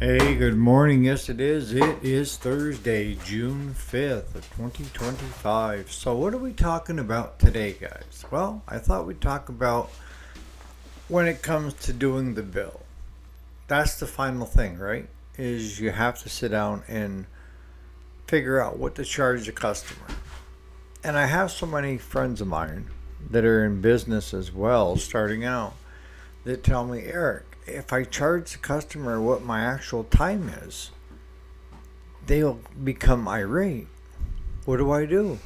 Hey, good morning. Yes, it is. It is Thursday, June 5th of 2025. So, what are we talking about today, guys? Well, I thought we'd talk about when it comes to doing the bill. That's the final thing, right? Is you have to sit down and figure out what to charge the customer. And I have so many friends of mine that are in business as well, starting out, that tell me, Eric, if I charge the customer what my actual time is, they'll become irate. What do I do?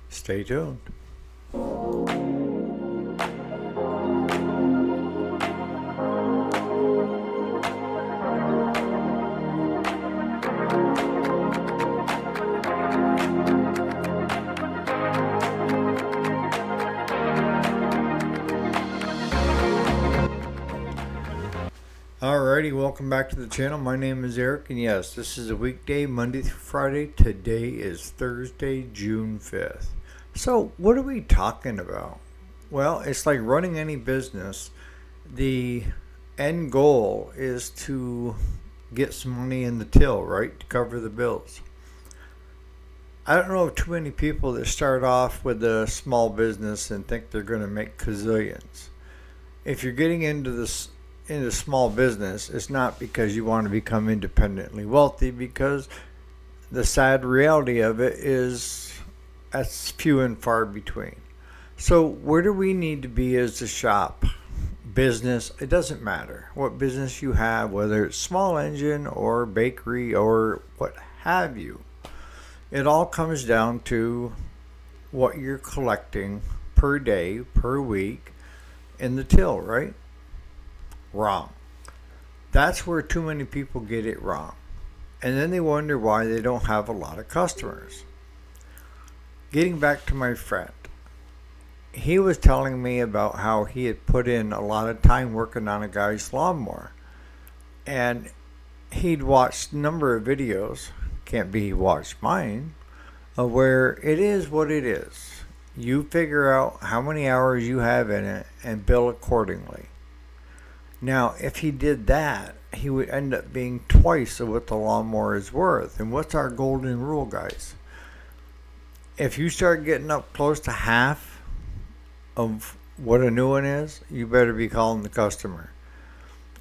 Stay tuned. Alrighty, welcome back to the channel. My name is Eric, and yes, this is a weekday, Monday through Friday. Today is Thursday, June 5th. So, what are we talking about? Well, it's like running any business. The end goal is to get some money in the till, right? To cover the bills. I don't know of too many people that start off with a small business and think they're going to make gazillions. If you're getting into small business, it's not because you want to become independently wealthy, because the sad reality of it is that's few and far between. So where do we need to be as a shop? Business, it doesn't matter what business you have, whether it's small engine or bakery or what have you. It all comes down to what you're collecting per day, per week in the till, right? Wrong. That's where too many people get it wrong. And then they wonder why they don't have a lot of customers. Getting back to my friend, he was telling me about how he had put in a lot of time working on a guy's lawnmower. And he'd watched a number of videos, can't be he watched mine, of where it is what it is. You figure out how many hours you have in it and bill accordingly. Now, if he did that, he would end up being twice of what the lawnmower is worth. And what's our golden rule, guys? If you start getting up close to half of what a new one is, you better be calling the customer.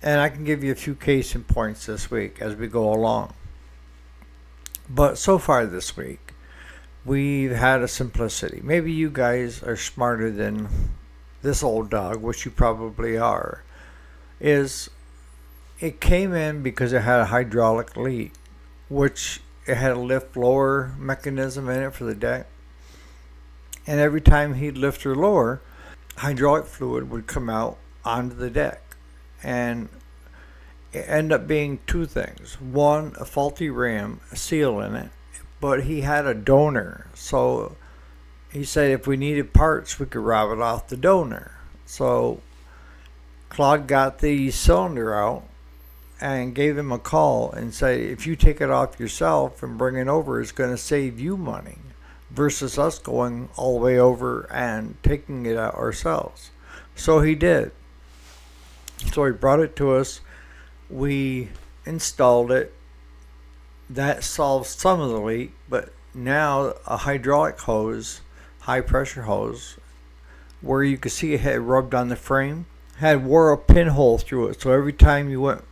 And I can give you a few case in points this week as we go along. But so far this week, we've had a simplicity. Maybe you guys are smarter than this old dog, which you probably are. Is it came in because it had a hydraulic leak, which it had a lift lower mechanism in it for the deck. And every time he'd lift or lower, hydraulic fluid would come out onto the deck. And it ended up being two things. One, a faulty ram, a seal in it, but he had a donor. So he said if we needed parts, we could rob it off the donor. So Claude got the cylinder out and gave him a call and said, if you take it off yourself and bring it over, it's going to save you money versus us going all the way over and taking it out ourselves. So he did. So he brought it to us. We installed it. That solved some of the leak, but now a hydraulic hose, high pressure hose, where you could see it had rubbed on the frame, had wore a pinhole through it, so every time you went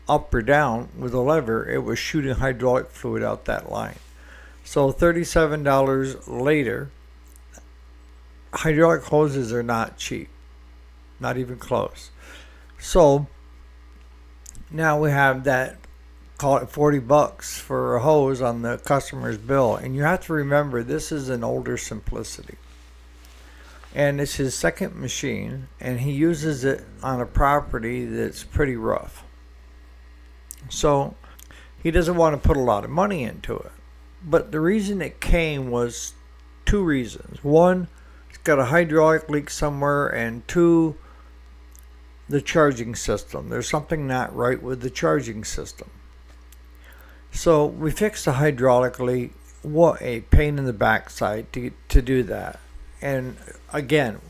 up or down with a lever, it was shooting hydraulic fluid out that line. So $37 later, hydraulic hoses are not cheap, not even close. So now we have that, call it $40 for a hose on the customer's bill, and you have to remember this is an older simplicity. And it's his second machine, and he uses it on a property that's pretty rough. So he doesn't want to put a lot of money into it. But the reason it came was two reasons. One, it's got a hydraulic leak somewhere, and two, the charging system. There's something not right with the charging system. So we fixed the hydraulic leak. What a pain in the backside to do that. And again,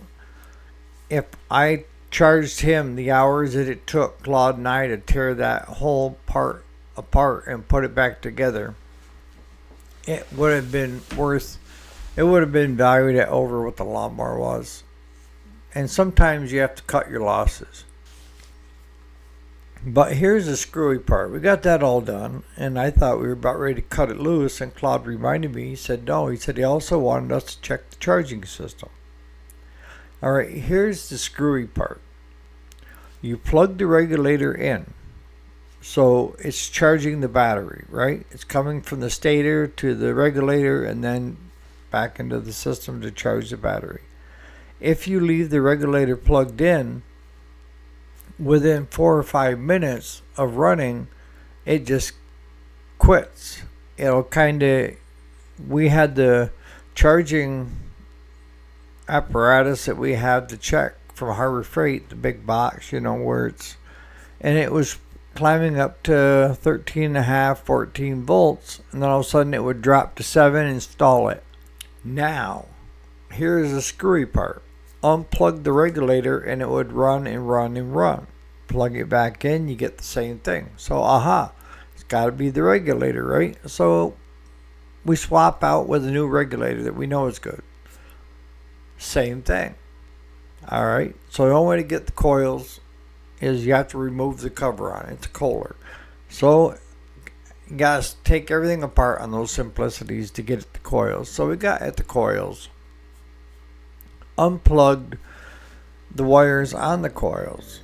if I charged him the hours that it took Claude and I to tear that whole part apart and put it back together, it would have been valued at over what the lawnmower was. And sometimes you have to cut your losses. But here's the screwy part. We got that all done, and I thought we were about ready to cut it loose, and Claude reminded me, he said no. He said he also wanted us to check the charging system. Alright, here's the screwy part. You plug the regulator in. So it's charging the battery, right? It's coming from the stator to the regulator and then back into the system to charge the battery. If you leave the regulator plugged in, within 4 or 5 minutes of running, it just quits. It'll we had the charging apparatus that we have to check from Harbor Freight, the big box, where and it was climbing up to 13.5, 14 volts, and then all of a sudden it would drop to 7, install it. Now, here's the screwy part. Unplug the regulator and it would run and run and run. Plug it back in, you get the same thing. So, it's got to be the regulator, right? So, we swap out with a new regulator that we know is good. Same thing. Alright, so the only way to get the coils is you have to remove the cover on it. It's a Kohler. So, you got to take everything apart on those simplicities to get at the coils. So, we got at the coils, unplugged the wires on the coils,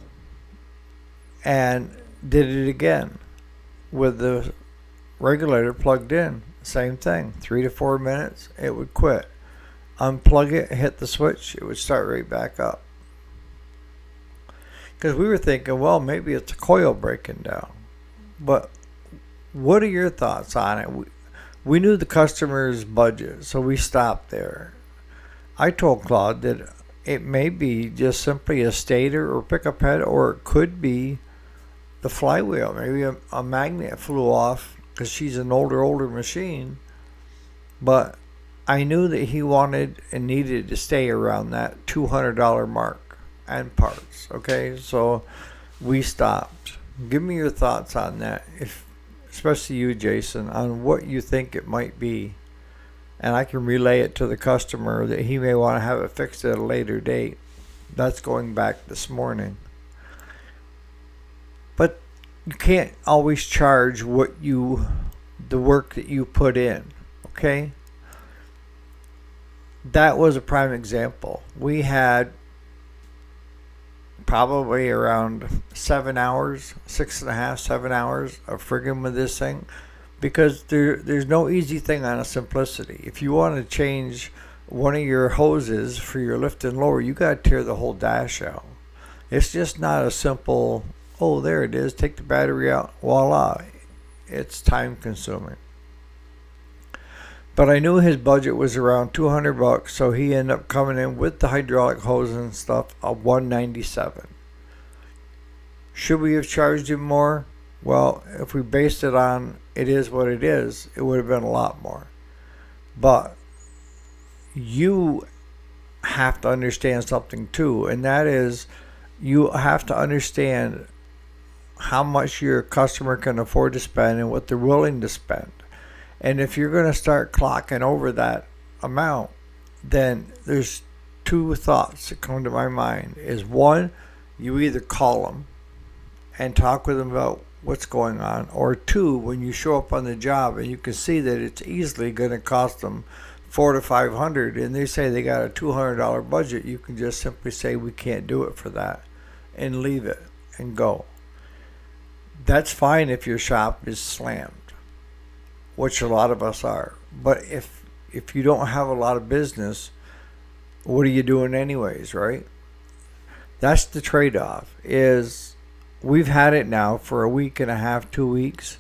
and did it again with the regulator plugged in. Same thing. 3 to 4 minutes, it would quit. Unplug it, hit the switch, it would start right back up. Because we were thinking, well, maybe it's a coil breaking down. But what are your thoughts on it? We knew the customer's budget, so we stopped there. I told Claude that it may be just simply a stator or pickup head, or it could be the flywheel. Maybe a magnet flew off because she's an older machine. But I knew that he wanted and needed to stay around that $200 mark and parts. Okay, so we stopped. Give me your thoughts on that, especially you, Jason, on what you think it might be. And I can relay it to the customer that he may want to have it fixed at a later date. That's going back this morning. But you can't always charge the work that you put in. Okay? That was a prime example. We had probably around 7 hours, 6.5, 7 hours of frigging with this thing. Because there's no easy thing on a simplicity. If you want to change one of your hoses for your lift and lower, you got to tear the whole dash out. It's just not a simple, oh, there it is, take the battery out, voila. It's time consuming. But I knew his budget was around $200, so he ended up coming in with the hydraulic hose and stuff of $197. Should we have charged him more? Well, if we based it on it is what it is, it would have been a lot more. But you have to understand something too, and that is you have to understand how much your customer can afford to spend and what they're willing to spend. And if you're going to start clocking over that amount, then there's two thoughts that come to my mind. Is one, you either call them and talk with them about what's going on, or two, when you show up on the job and you can see that it's easily going to cost them $400 to $500, and they say they got a $200 budget, you can just simply say we can't do it for that and leave it and go. That's fine if your shop is slammed, which a lot of us are. But if you don't have a lot of business, what are you doing anyways, right? That's the trade-off. Is we've had it now for a week and a half, 2 weeks,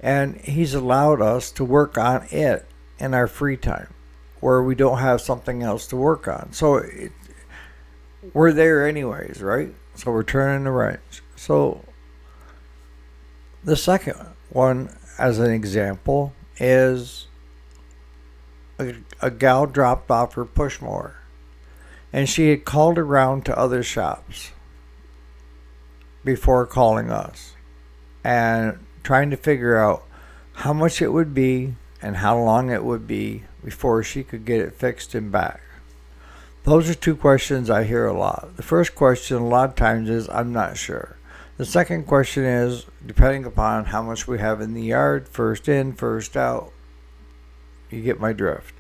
and he's allowed us to work on it in our free time where we don't have something else to work on. So we're there anyways, right? So we're turning the wrench. So the second one, as an example, is a gal dropped off her push mower, and she had called around to other shops before calling us and trying to figure out how much it would be and how long it would be before she could get it fixed and back. Those are two questions I hear a lot. The first question a lot of times is, I'm not sure. The second question is, depending upon how much we have in the yard, first in, first out. You get my drift.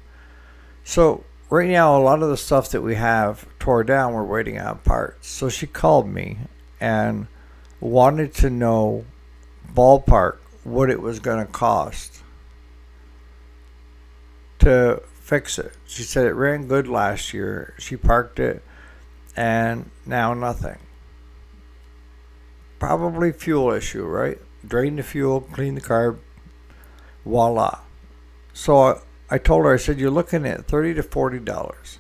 So right now, a lot of the stuff that we have tore down, we're waiting on parts. So she called me and wanted to know ballpark what it was going to cost to fix it. She said it ran good last year. She parked it and now nothing. Probably fuel issue, right? Drain the fuel, clean the carb, voila. So I told her, I said, you're looking at $30 to $40.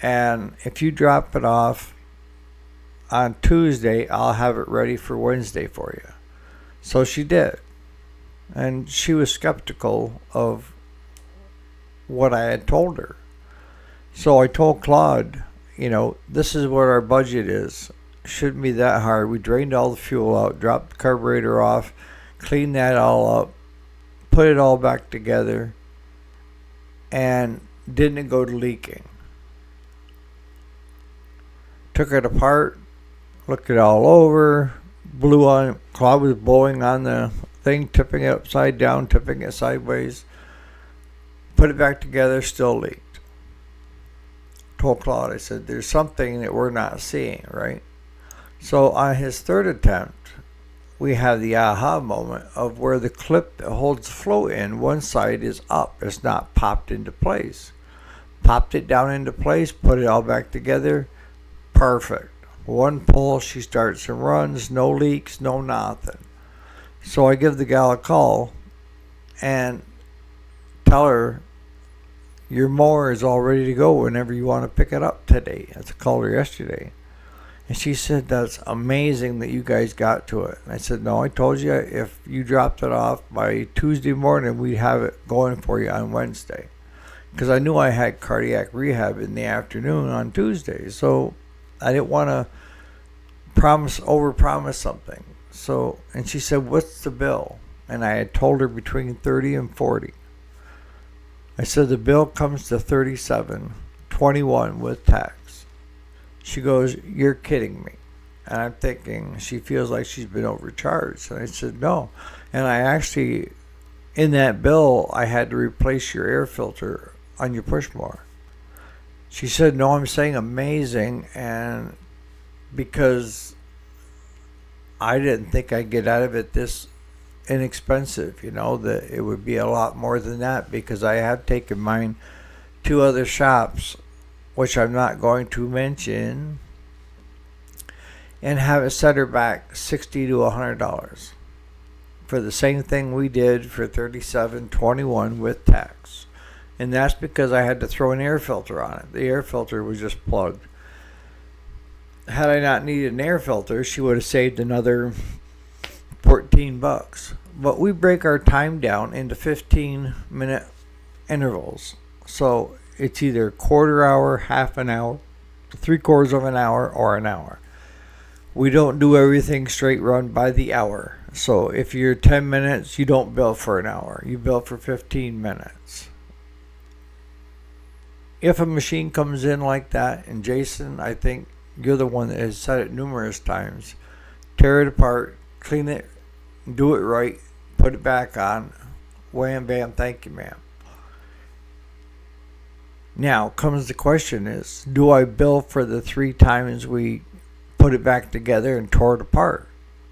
And if you drop it off on Tuesday, I'll have it ready for Wednesday for you. So she did. And she was skeptical of what I had told her. So I told Claude, this is what our budget is. Shouldn't be that hard. We drained all the fuel out, dropped the carburetor off, cleaned that all up, put it all back together, and didn't go to leaking. Took it apart, looked it all over, blew on, Claude was blowing on the thing, tipping it upside down, tipping it sideways. Put it back together, still leaked. Told Claude, I said, there's something that we're not seeing, right? So on his third attempt, we have the aha moment of where the clip that holds the float in, one side is up. It's not popped into place. Popped it down into place, put it all back together. Perfect. One pull, she starts and runs, no leaks, no nothing. So I give the gal a call and tell her, your mower is all ready to go whenever you want to pick it up today. I called her yesterday. And she said, that's amazing that you guys got to it. And I said, no, I told you if you dropped it off by Tuesday morning, we'd have it going for you on Wednesday. Because I knew I had cardiac rehab in the afternoon on Tuesday. So I didn't want to overpromise something. So, and she said, what's the bill? And I had told her between 30 and 40. I said, the bill comes to $37.21 with tax. She goes, you're kidding me. And I'm thinking, she feels like she's been overcharged. And I said, no. And I actually, in that bill, I had to replace your air filter on your push mower. She said, no, I'm saying amazing. And because I didn't think I'd get out of it this inexpensive, that it would be a lot more than that, because I have taken mine to other shops, which I'm not going to mention, and have it set her back $60 to $100 for the same thing we did for $37.21 with tax. And that's because I had to throw an air filter on it. The air filter was just plugged. Had I not needed an air filter, she would have saved another $14. But we break our time down into 15-minute intervals. So it's either a quarter hour, half an hour, 3/4 of an hour, or an hour. We don't do everything straight run by the hour. So if you're 10 minutes, you don't bill for an hour. You bill for 15 minutes. If a machine comes in like that, and Jason, I think you're the one that has said it numerous times, tear it apart, clean it, do it right, put it back on, wham, bam, thank you, ma'am. Now comes the question is, do I bill for the 3 times we put it back together and tore it apart?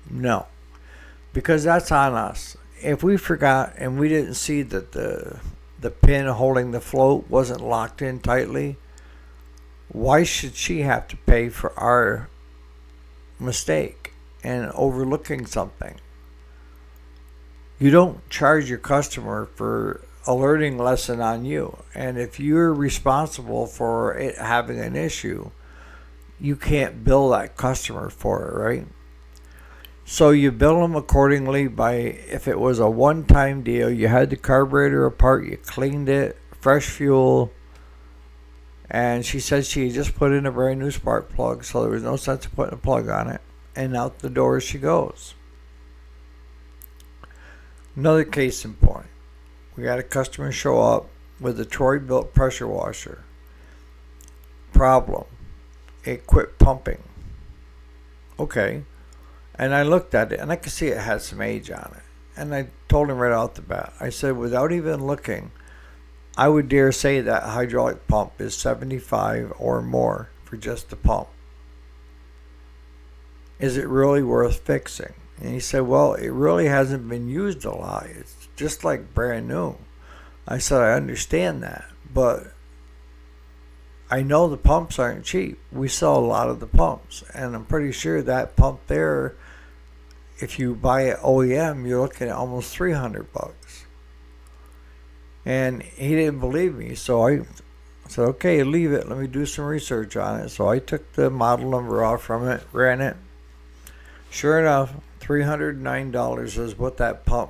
No, because that's on us. If we forgot and we didn't see that the pin holding the float wasn't locked in tightly, why should she have to pay for our mistake and overlooking something? You don't charge your customer for a learning lesson on you. And if you're responsible for it having an issue, you can't bill that customer for it, right? So you bill them accordingly by, if it was a one-time deal, you had the carburetor apart, you cleaned it, fresh fuel, and she said she had just put in a brand new spark plug, so there was no sense of putting a plug on it. and out the door she goes. Another case in point. We got a customer show up with a Troy-built pressure washer. Problem. It quit pumping. Okay. And I looked at it, and I could see it had some age on it. And I told him right out the bat. I said, without even looking, I would dare say that hydraulic pump is 75 or more for just the pump. Is it really worth fixing? And he said, well, it really hasn't been used a lot. It's just like brand new. I said, I understand that, but I know the pumps aren't cheap. We sell a lot of the pumps, and I'm pretty sure that pump there, if you buy it OEM, you're looking at almost $300. And he didn't believe me, so I said, okay, leave it. Let me do some research on it. So I took the model number off from it, ran it. Sure enough, $309 is what that pump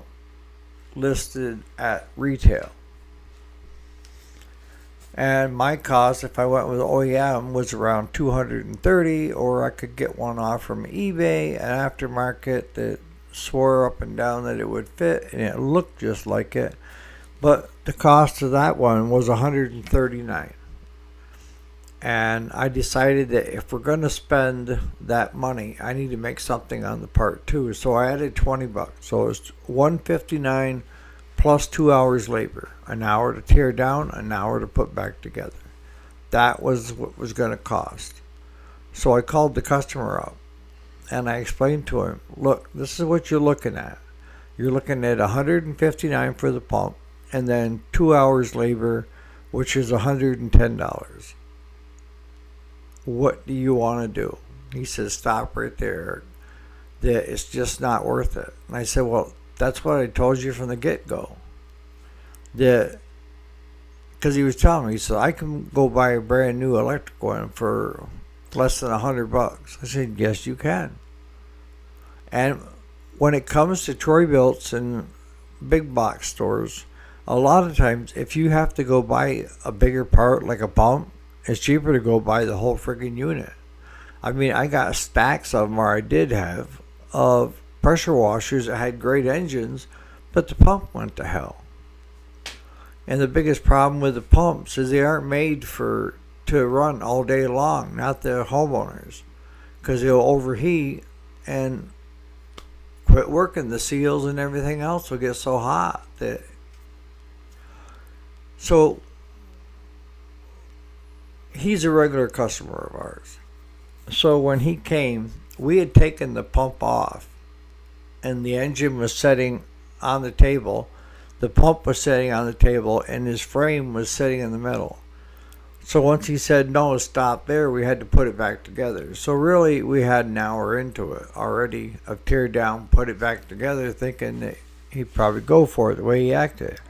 listed at retail. And my cost, if I went with OEM, was around $230, or I could get one off from eBay, an aftermarket that swore up and down that it would fit, and it looked just like it. But the cost of that one was $139. And I decided that if we're going to spend that money, I need to make something on the part too. So I added $20. So it was $159 plus 2 hours labor. An hour to tear down, an hour to put back together. That was what was going to cost. So I called the customer up and I explained to him, look, this is what you're looking at. You're looking at $159 for the pump, and then 2 hours labor, which is $110. What do you want to do? He says, stop right there. That it's just not worth it. And I said, well, that's what I told you from the get-go. Because he was telling me, he said, I can go buy a brand new electric one for less than $100. I said, yes, you can. And when it comes to Troy-builts and big box stores, a lot of times, if you have to go buy a bigger part like a pump, it's cheaper to go buy the whole friggin' unit. I mean, I got stacks of them, or I did have, of pressure washers that had great engines, but the pump went to hell. And the biggest problem with the pumps is they aren't made to run all day long, not the homeowners, because they'll overheat and quit working. The seals and everything else will get so hot that. So he's a regular customer of ours. So when he came, we had taken the pump off, and the engine was sitting on the table. The pump was sitting on the table, and his frame was sitting in the middle. So once he said, no, stop there, we had to put it back together. So really, we had an hour into it already of tear down, put it back together, thinking that he'd probably go for it the way he acted.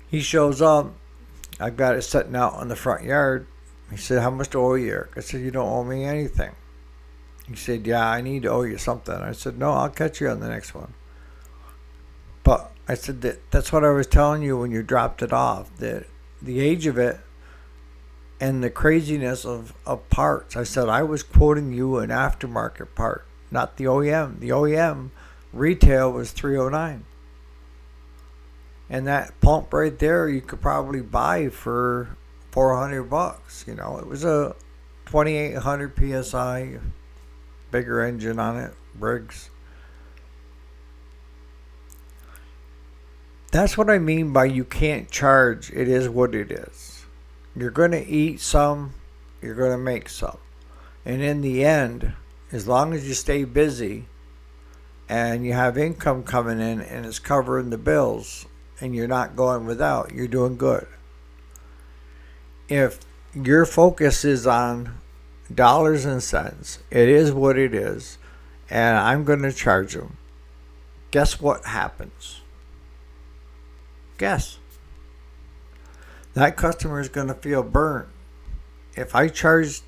He shows up. I've got it sitting out in the front yard. He said, how much do I owe you, Eric? I said, you don't owe me anything. He said, yeah, I need to owe you something. I said, no, I'll catch you on the next one. But I said, that's what I was telling you when you dropped it off, that the age of it and the craziness of parts. I said, I was quoting you an aftermarket part, not the OEM. The OEM retail was $309. And that pump right there, you could probably buy for $400. You know, it was a 2,800 PSI, bigger engine on it, Briggs. That's what I mean by you can't charge. It is what it is. You're going to eat some, you're going to make some. And in the end, as long as you stay busy and you have income coming in and it's covering the bills, and you're not going without, you're doing good. If your focus is on dollars and cents, it is what it is, and I'm going to charge them, guess what happens? Guess. That customer is going to feel burnt. If I charge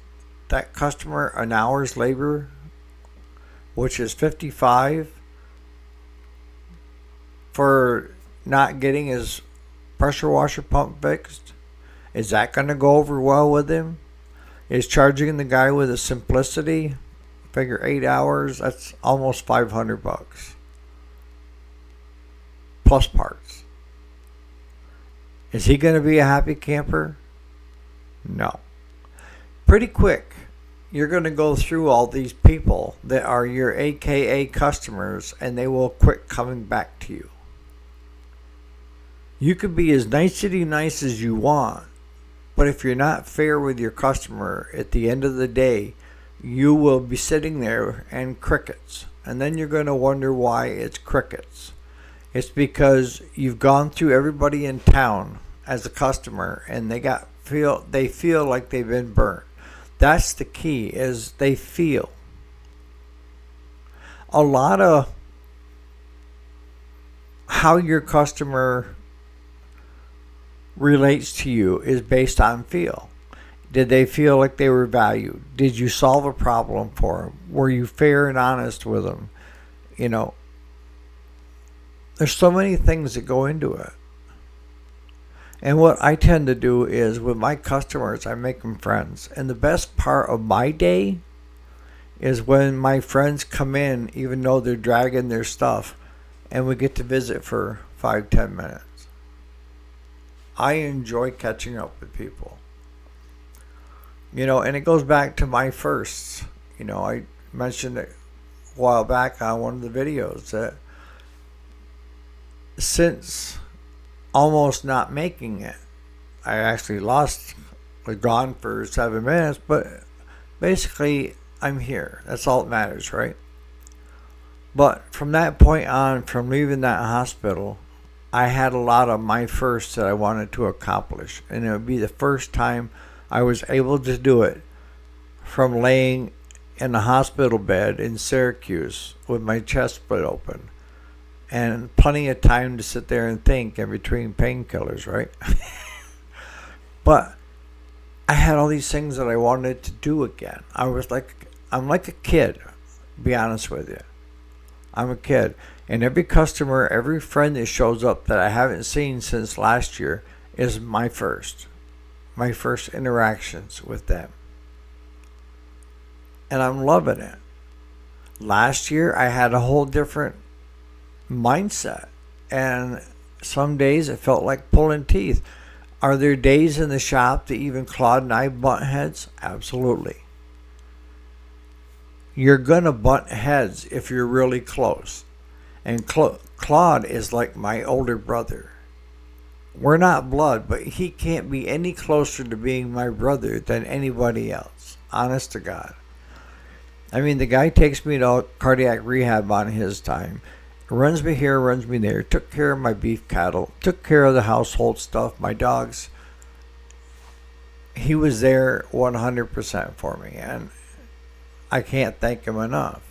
that customer an hour's labor, which is $55, for not getting his pressure washer pump fixed, is that going to go over well with him? is charging the guy with a simplicity. Figure 8 hours, that's almost $500 plus parts. Is he going to be a happy camper? No. Pretty quick, you're going to go through all these people that are your AKA customers, and they will quit coming back to you. You could be as nicety nice as you want, but if you're not fair with your customer, at the end of the day, you will be sitting there and crickets. And then you're going to wonder why it's crickets. It's because you've gone through everybody in town as a customer, and they feel like they've been burnt. That's the key, is they feel. A lot of how your customer relates to you is based on feel. Did they feel like they were valued? Did you solve a problem for them? Were you fair and honest with them? There's so many things that go into it. And what I tend to do is, with my customers, I make them friends. And the best part of my day is when my friends come in, even though they're dragging their stuff, and we get to visit for 5-10 minutes. I enjoy catching up with people. And it goes back to my firsts. I mentioned it a while back on one of the videos that since almost not making it, I actually was gone for 7 minutes, but basically I'm here. That's all that matters, right? But from that point on, from leaving that hospital, I had a lot of my firsts that I wanted to accomplish. And it would be the first time I was able to do it from laying in a hospital bed in Syracuse with my chest split open. And plenty of time to sit there and think in between painkillers, right? But I had all these things that I wanted to do again. I'm like a kid, to be honest with you. I'm a kid. And every customer, every friend that shows up that I haven't seen since last year is my first interactions with them. And I'm loving it. Last year, I had a whole different mindset. And some days it felt like pulling teeth. Are there days in the shop that even Claude and I butt heads? Absolutely. You're going to butt heads if you're really close. And Claude is like my older brother. We're not blood, but he can't be any closer to being my brother than anybody else. Honest to God. I mean, the guy takes me to cardiac rehab on his time. Runs me here, runs me there. Took care of my beef cattle. Took care of the household stuff, my dogs. He was there 100% for me. And I can't thank him enough.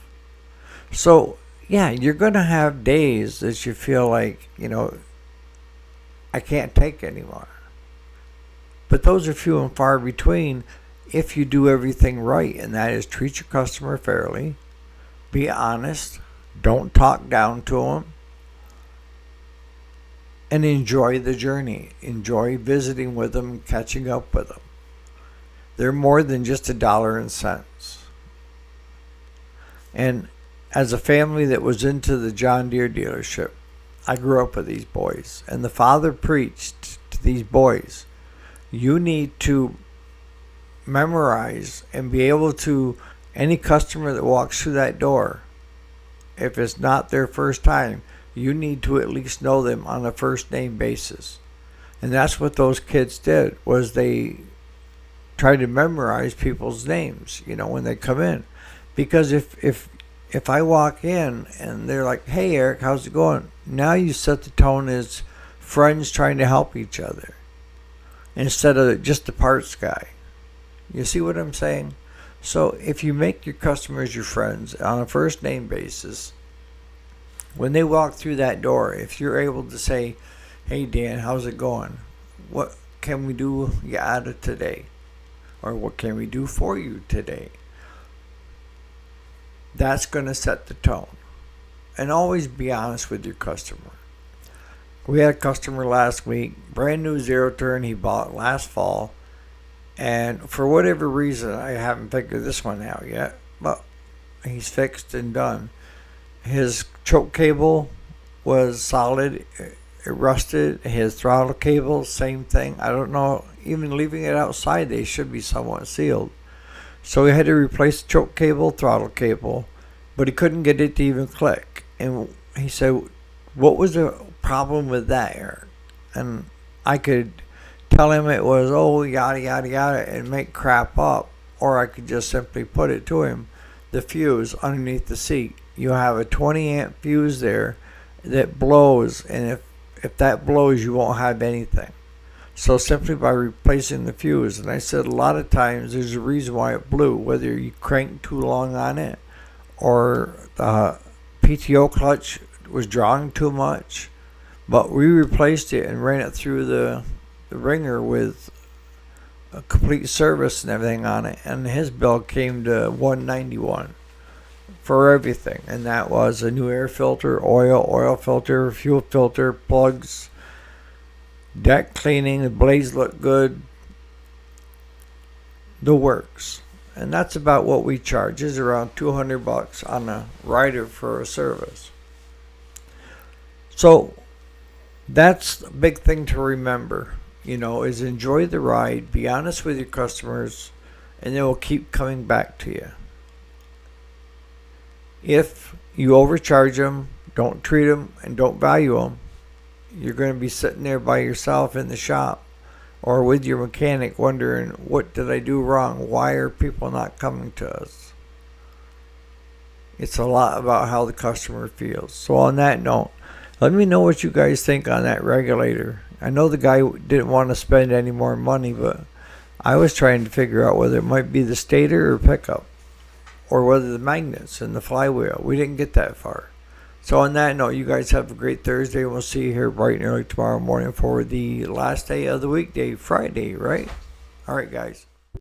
So, yeah, you're going to have days that you feel like, I can't take anymore. But those are few and far between if you do everything right, and that is treat your customer fairly, be honest, don't talk down to them, and enjoy the journey. Enjoy visiting with them and catching up with them. They're more than just a dollar and cents. And as a family that was into the John Deere dealership, I grew up with these boys, and the father preached to these boys, you need to memorize and be able to, any customer that walks through that door, if it's not their first time, you need to at least know them on a first name basis. And that's what those kids did, was they tried to memorize people's names, when they come in. Because if I walk in and they're like, hey Eric, how's it going? Now you set the tone as friends trying to help each other instead of just the parts guy. You see what I'm saying? So if you make your customers your friends on a first name basis, when they walk through that door, if you're able to say, hey Dan, how's it going? What can we do you out of today? Or what can we do for you today? That's going to set the tone. And always be honest with your customer. We had a customer last week, brand new zero turn he bought last fall, And for whatever reason, I haven't figured this one out yet, but he's fixed and done. His choke cable was solid. It rusted. His throttle cable, same thing. I don't know. Even leaving it outside, they should be somewhat sealed. So we had to replace the choke cable, throttle cable, but he couldn't get it to even click. And he said, "What was the problem with that, Eric?" And I could tell him it was, oh, yada, yada, yada, and make crap up. Or I could just simply put it to him, the fuse underneath the seat. You have a 20 amp fuse there that blows, and if that blows, you won't have anything. So simply by replacing the fuse, and I said a lot of times there's a reason why it blew, whether you cranked too long on it, or the PTO clutch was drawing too much. But we replaced it and ran it through the ringer with a complete service and everything on it, and his bill came to $191 for everything, and that was a new air filter, oil filter, fuel filter, plugs, deck cleaning. The blades look good, the works. And that's about what we charge, is around $200 on a rider for a service. So that's a big thing to remember, is enjoy the ride, be honest with your customers, and they will keep coming back to you. If you overcharge them, don't treat them, and don't value them, you're going to be sitting there by yourself in the shop or with your mechanic wondering, what did I do wrong? Why are people not coming to us? It's a lot about how the customer feels. So on that note, let me know what you guys think on that regulator. I know the guy didn't want to spend any more money, but I was trying to figure out whether it might be the stator or pickup, or whether the magnets and the flywheel. We didn't get that far. So on that note, you guys have a great Thursday. We'll see you here bright and early tomorrow morning for the last day of the weekday, Friday, right? All right, guys.